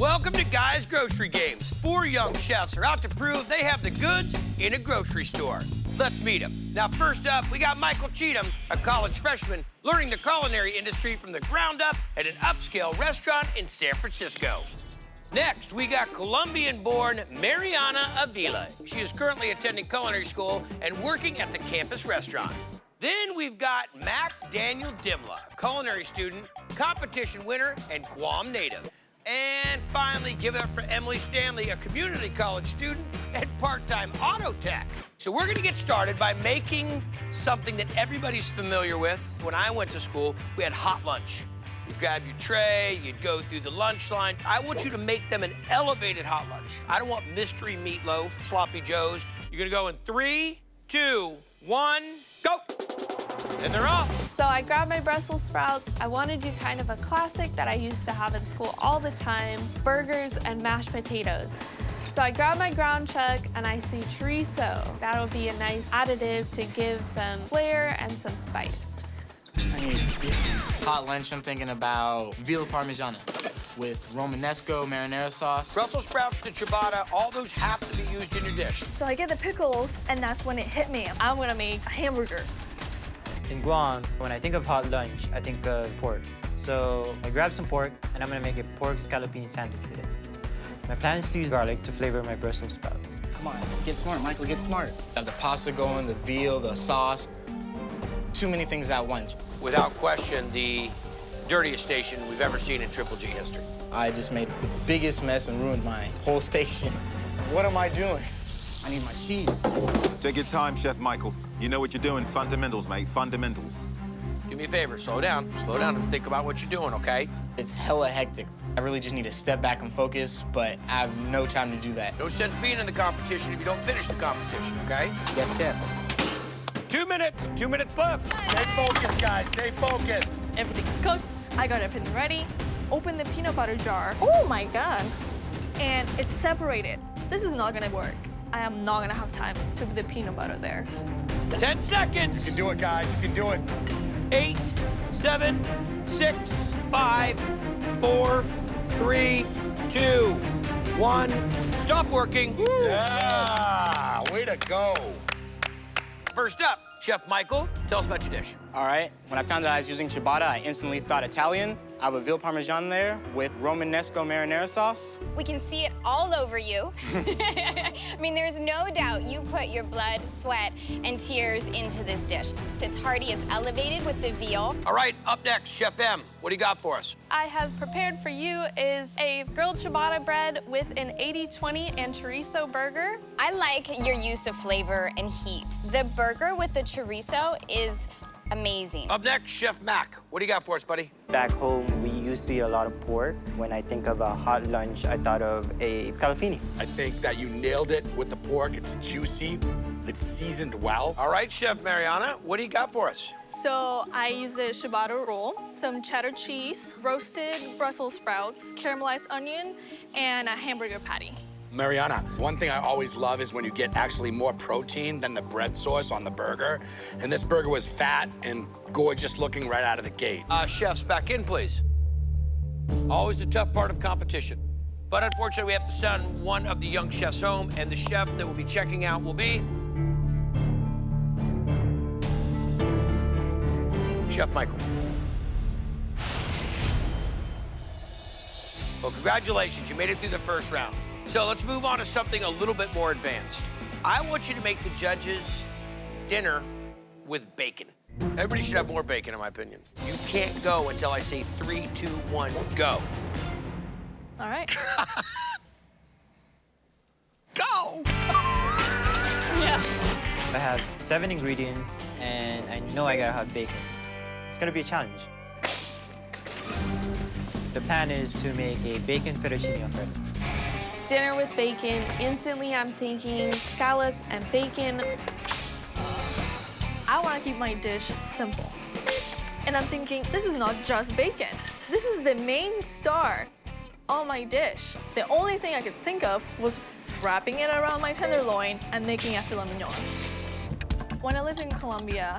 Welcome to Guys Grocery Games. 4 young chefs are out to prove they have the goods in a grocery store. Let's meet them. Now, first up, we got Michael Cheatham, a college freshman, learning the culinary industry from the ground up at an upscale restaurant in San Francisco. Next, we got Colombian-born Mariana Avila. She is currently attending culinary school and working at the campus restaurant. Then we've got Mac Daniel Dimla, a culinary student, competition winner, and Guam native. And finally, give it up for Emily Stanley, a community college student and part-time auto tech. So we're gonna get started by making something that everybody's familiar with. When I went to school, we had hot lunch. You'd grab your tray, you'd go through the lunch line. I want you to make them an elevated hot lunch. I don't want mystery meatloaf, sloppy joes. You're gonna go in 3, 2, 1, go. And they're off. So I grabbed my Brussels sprouts. I wanted to do kind of a classic that I used to have in school all the time, burgers and mashed potatoes. So I grabbed my ground chuck and I see chorizo. That'll be a nice additive to give some flair and some spice. Hot lunch, I'm thinking about veal parmigiana with Romanesco marinara sauce. Brussels sprouts to ciabatta, all those have to be used in your dish. So I get the pickles, and that's when it hit me. I'm gonna make a hamburger. In Guam, when I think of hot lunch, I think of pork. So I grab some pork, and I'm gonna make a pork scallopini sandwich with it. My plan is to use garlic to flavor my Brussels sprouts. Come on, get smart, Michael, get smart. Have the pasta going, the veal, the sauce. Too many things at once. Without question, the dirtiest station we've ever seen in Triple G history. I just made the biggest mess and ruined my whole station. What am I doing? I need my cheese. Take your time, Chef Michael. You know what you're doing. Fundamentals, mate. Fundamentals. Do me a favor, slow down and think about what you're doing, okay? It's hella hectic. I really just need to step back and focus, but I have no time to do that. No sense being in the competition if you don't finish the competition, okay? Yes, Chef. 2 minutes left. Stay focused, guys, stay focused. Everything's cooked. I got everything ready. Open the peanut butter jar. Oh my God. And it's separated. This is not gonna work. I am not gonna have time to put the peanut butter there. 10 seconds. You can do it, guys, you can do it. 8, 7, 6, 5, 4, 3, 2, 1. Stop working. Yeah, way to go. First up, Chef Michael, tell us about your dish. All right, when I found out I was using ciabatta, I instantly thought Italian. I have a veal parmesan there with Romanesco marinara sauce. We can see it all over you. I mean, there's no doubt you put your blood, sweat, and tears into this dish. It's hearty, it's elevated with the veal. All right, up next, Chef M, what do you got for us? I have prepared for you is a grilled ciabatta bread with an 80-20 and chorizo burger. I like your use of flavor and heat. The burger with the chorizo is amazing. Up next, Chef Mac, what do you got for us, buddy? Back home, we used to eat a lot of pork. When I think of a hot lunch, I thought of a scallopini. I think that you nailed it with the pork. It's juicy, it's seasoned well. All right, Chef Mariana, what do you got for us? So I use a ciabatta roll, some cheddar cheese, roasted Brussels sprouts, caramelized onion, and a hamburger patty. Mariana, one thing I always love is when you get actually more protein than the bread sauce on the burger. And this burger was fat and gorgeous looking right out of the gate. Chefs, back in, please. Always the tough part of competition. But unfortunately, we have to send one of the young chefs home, and the chef that will be checking out will be Chef Michael. Well, congratulations, you made it through the first round. So let's move on to something a little bit more advanced. I want you to make the judges dinner with bacon. Everybody should have more bacon, in my opinion. You can't go until I say 3, 2, 1, go. All right. Go! Yeah. I have 7 ingredients, and I know I gotta have bacon. It's gonna be a challenge. The plan is to make a bacon fettuccine alfredo. Dinner with bacon, instantly I'm thinking scallops and bacon. I want to keep my dish simple. And I'm thinking, this is not just bacon. This is the main star on my dish. The only thing I could think of was wrapping it around my tenderloin and making a filet mignon. When I lived in Colombia,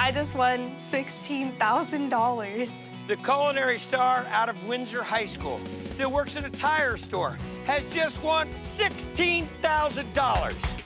I just won $16,000. The culinary star out of Windsor High School that works at a tire store has just won $16,000.